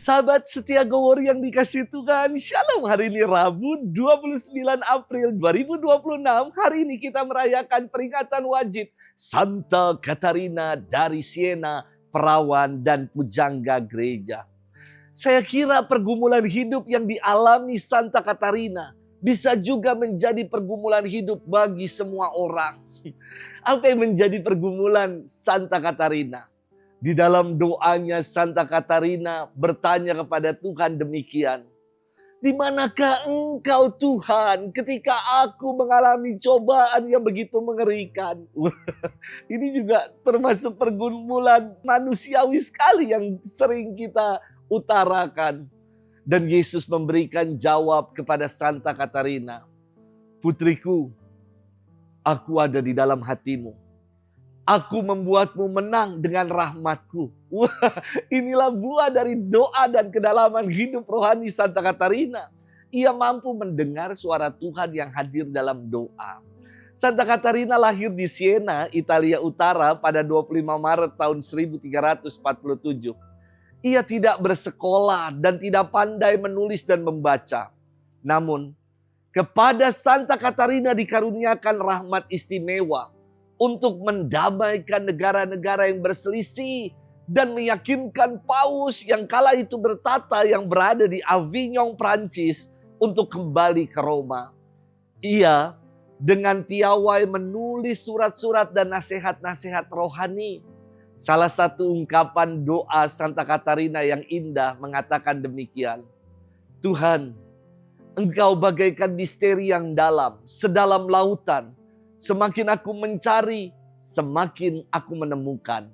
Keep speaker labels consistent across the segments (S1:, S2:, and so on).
S1: Sahabat setia Gowor yang dikasih Tuhan, Shalom. Hari ini Rabu 29 April 2026. Hari ini kita merayakan peringatan wajib Santa Katarina dari Siena, perawan dan pujangga gereja. Saya kira pergumulan hidup yang dialami Santa Katarina bisa juga menjadi pergumulan hidup bagi semua orang. Apa yang menjadi pergumulan Santa Katarina? Di dalam doanya Santa Katarina bertanya kepada Tuhan demikian. Di manakah engkau Tuhan ketika aku mengalami cobaan yang begitu mengerikan? Ini juga termasuk pergumulan manusiawi sekali yang sering kita utarakan. Dan Yesus memberikan jawab kepada Santa Katarina. Putriku, aku ada di dalam hatimu. Aku membuatmu menang dengan rahmatku. Wah, inilah buah dari doa dan kedalaman hidup rohani Santa Katarina. Ia mampu mendengar suara Tuhan yang hadir dalam doa. Santa Katarina lahir di Siena, Italia Utara pada 25 Maret tahun 1347. Ia tidak bersekolah dan tidak pandai menulis dan membaca. Namun, kepada Santa Katarina dikaruniakan rahmat istimewa untuk mendamaikan negara-negara yang berselisih dan meyakinkan Paus yang kala itu bertata yang berada di Avignon, Prancis untuk kembali ke Roma. Ia dengan piawai menulis surat-surat dan nasihat-nasihat rohani. Salah satu ungkapan doa Santa Katarina yang indah mengatakan demikian. Tuhan, Engkau bagaikan misteri yang dalam, sedalam lautan. Semakin aku mencari, semakin aku menemukan.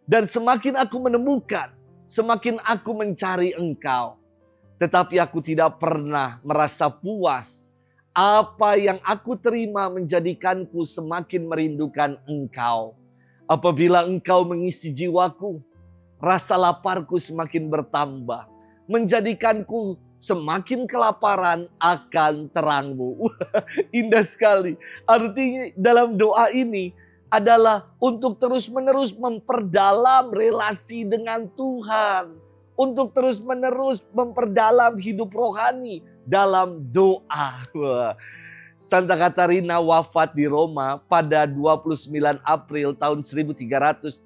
S1: Dan semakin aku menemukan, semakin aku mencari Engkau. Tetapi aku tidak pernah merasa puas. Apa yang aku terima menjadikanku semakin merindukan Engkau. Apabila Engkau mengisi jiwaku, rasa laparku semakin bertambah. Menjadikanku semakin kelaparan akan terang-Mu. Indah sekali. Artinya dalam doa ini adalah untuk terus-menerus memperdalam relasi dengan Tuhan. Untuk terus-menerus memperdalam hidup rohani dalam doa. Santa Katarina wafat di Roma pada 29 April tahun 1380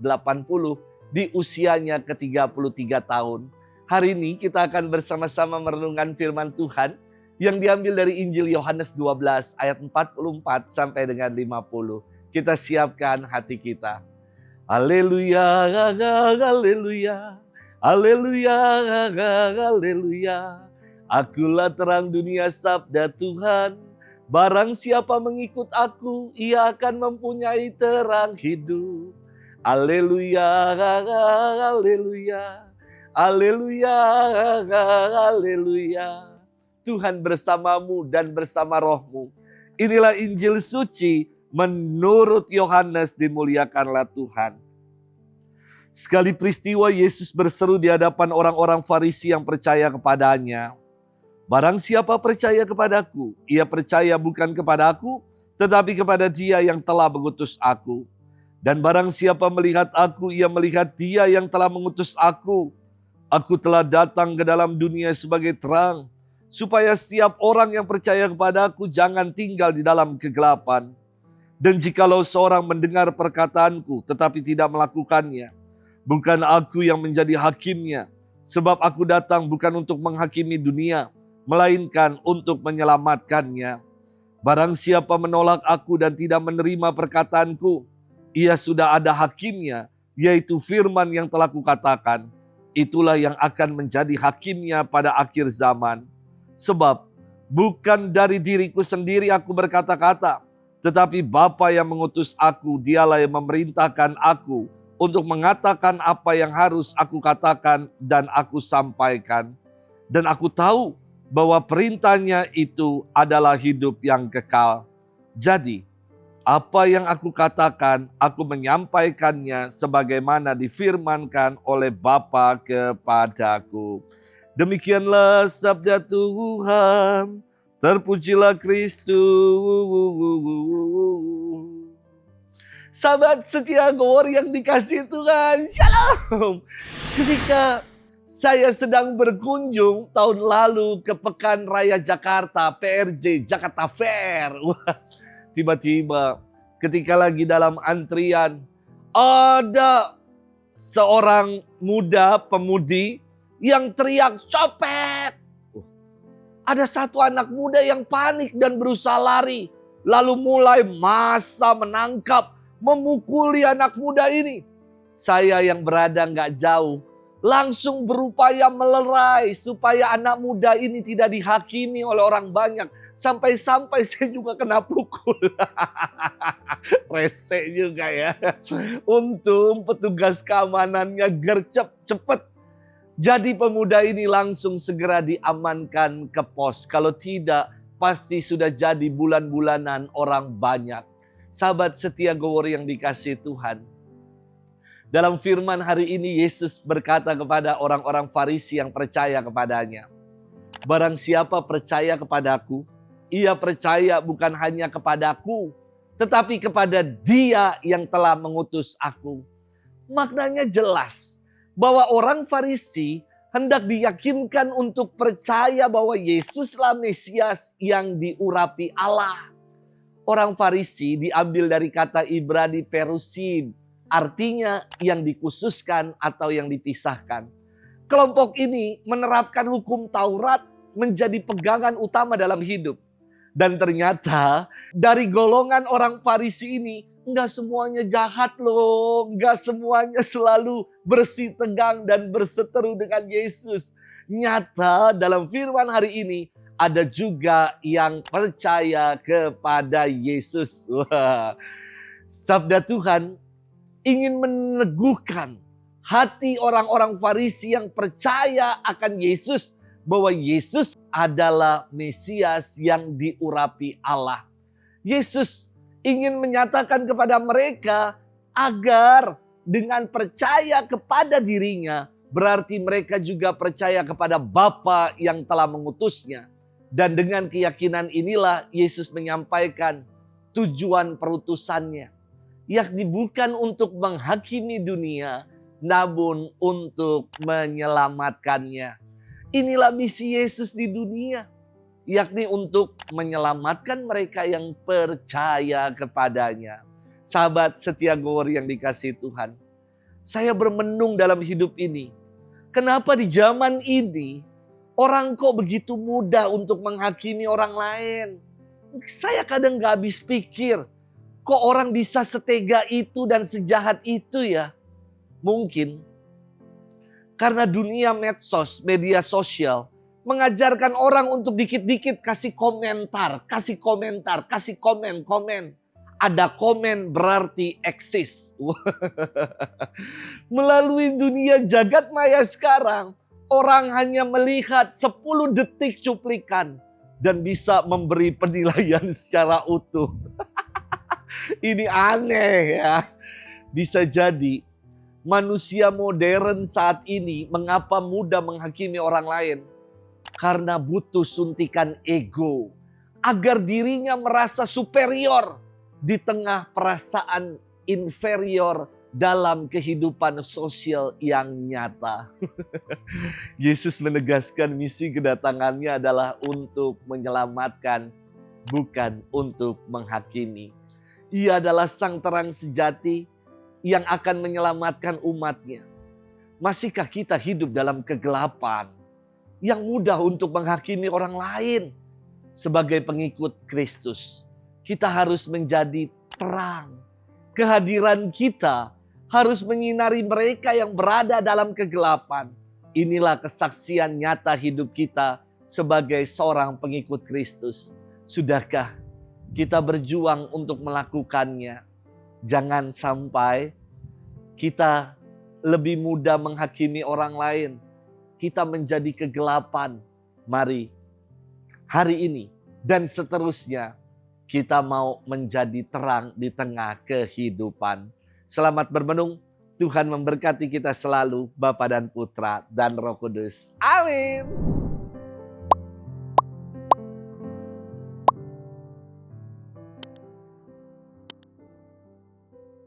S1: di usianya ke-33 tahun. Hari ini kita akan bersama-sama merenungkan firman Tuhan yang diambil dari Injil Yohanes 12 ayat 44 sampai dengan 50. Kita siapkan hati kita. Haleluya, haleluya, haleluya, haleluya. Akulah terang dunia sabda Tuhan. Barang siapa mengikut aku, ia akan mempunyai terang hidup. Haleluya, haleluya. Haleluya, haleluya. Tuhan bersamamu dan bersama rohmu. Inilah Injil suci menurut Yohanes, dimuliakanlah Tuhan. Sekali peristiwa Yesus berseru di hadapan orang-orang Farisi yang percaya kepadanya. Barang siapa percaya kepadaku, ia percaya bukan kepada aku, tetapi kepada Dia yang telah mengutus aku. Dan barang siapa melihat aku, ia melihat Dia yang telah mengutus aku. Aku telah datang ke dalam dunia sebagai terang, supaya setiap orang yang percaya kepadaku jangan tinggal di dalam kegelapan. Dan jikalau seorang mendengar perkataanku tetapi tidak melakukannya, bukan aku yang menjadi hakimnya, sebab aku datang bukan untuk menghakimi dunia, melainkan untuk menyelamatkannya. Barang siapa menolak aku dan tidak menerima perkataanku, ia sudah ada hakimnya, yaitu firman yang telah kukatakan. Itulah yang akan menjadi hakimnya pada akhir zaman. Sebab bukan dari diriku sendiri aku berkata-kata, tetapi Bapa yang mengutus aku, Dialah yang memerintahkan aku untuk mengatakan apa yang harus aku katakan dan aku sampaikan. Dan aku tahu bahwa perintahnya itu adalah hidup yang kekal. Jadi, apa yang aku katakan, aku menyampaikannya sebagaimana difirmankan oleh Bapa kepadaku. Demikianlah sabda Tuhan. Terpujilah Kristus. Sahabat setia Gowor yang dikasihi Tuhan, Shalom. Ketika Saya sedang berkunjung tahun lalu ke Pekan Raya Jakarta, PRJ, Jakarta Fair. Wah, tiba-tiba ketika lagi dalam antrian, ada seorang muda pemudi yang teriak, "Copet!" Ada satu anak muda yang panik dan berusaha lari. Lalu mulai massa menangkap, memukuli anak muda ini. Saya yang berada gak jauh, langsung berupaya melerai supaya anak muda ini tidak dihakimi oleh orang banyak. Sampai-sampai saya juga kena pukul. Rese juga ya. Untung petugas keamanannya gercep cepet. Jadi pemuda ini langsung segera diamankan ke pos. Kalau tidak, pasti sudah jadi bulan-bulanan orang banyak. Sahabat setia Gowor yang dikasihi Tuhan. Dalam firman hari ini Yesus berkata kepada orang-orang Farisi yang percaya kepadanya. Barang siapa percaya kepadaku, ia percaya bukan hanya kepadaku, tetapi kepada Dia yang telah mengutus aku. Maknanya jelas bahwa orang Farisi hendak diyakinkan untuk percaya bahwa Yesuslah Mesias yang diurapi Allah. Orang Farisi diambil dari kata Ibrani perusim, artinya yang dikhususkan atau yang dipisahkan. Kelompok ini menerapkan hukum Taurat menjadi pegangan utama dalam hidup. Dan ternyata dari golongan orang Farisi ini, enggak semuanya jahat loh. Enggak semuanya selalu bersih tegang dan berseteru dengan Yesus. Nyata dalam firman hari ini, ada juga yang percaya kepada Yesus. Wah, sabda Tuhan ingin meneguhkan hati orang-orang Farisi yang percaya akan Yesus. Bahwa Yesus adalah Mesias yang diurapi Allah. Yesus ingin menyatakan kepada mereka agar dengan percaya kepada dirinya, berarti mereka juga percaya kepada Bapa yang telah mengutusnya. Dan dengan keyakinan inilah Yesus menyampaikan tujuan perutusannya. Yakni bukan untuk menghakimi dunia, namun untuk menyelamatkannya. Inilah misi Yesus di dunia, yakni untuk menyelamatkan mereka yang percaya kepadanya. Sahabat setia Gowor yang dikasihi Tuhan, saya bermenung dalam hidup ini. Kenapa di zaman ini orang kok begitu mudah untuk menghakimi orang lain? Saya kadang gak habis pikir, kok orang bisa setega itu dan sejahat itu ya? Mungkin karena dunia medsos, media sosial mengajarkan orang untuk dikit-dikit kasih komentar, kasih komen. Ada komen berarti eksis. Melalui dunia jagat maya sekarang, orang hanya melihat 10 detik cuplikan dan bisa memberi penilaian secara utuh. Ini aneh ya. Bisa jadi manusia modern saat ini mengapa mudah menghakimi orang lain? Karena butuh suntikan ego. Agar dirinya merasa superior di tengah perasaan inferior dalam kehidupan sosial yang nyata. Yesus menegaskan misi kedatangannya adalah untuk menyelamatkan, bukan untuk menghakimi. Ia adalah sang terang sejati yang akan menyelamatkan umatnya. Masihkah kita hidup dalam kegelapan yang mudah untuk menghakimi orang lain? Sebagai pengikut Kristus, kita harus menjadi terang. Kehadiran kita harus menyinari mereka yang berada dalam kegelapan. Inilah kesaksian nyata hidup kita sebagai seorang pengikut Kristus. Sudahkah kita berjuang untuk melakukannya? Jangan sampai kita lebih mudah menghakimi orang lain. Kita menjadi kegelapan. Mari hari ini dan seterusnya kita mau menjadi terang di tengah kehidupan. Selamat bermenung. Tuhan memberkati kita selalu, Bapa dan Putra dan Roh Kudus. Amin.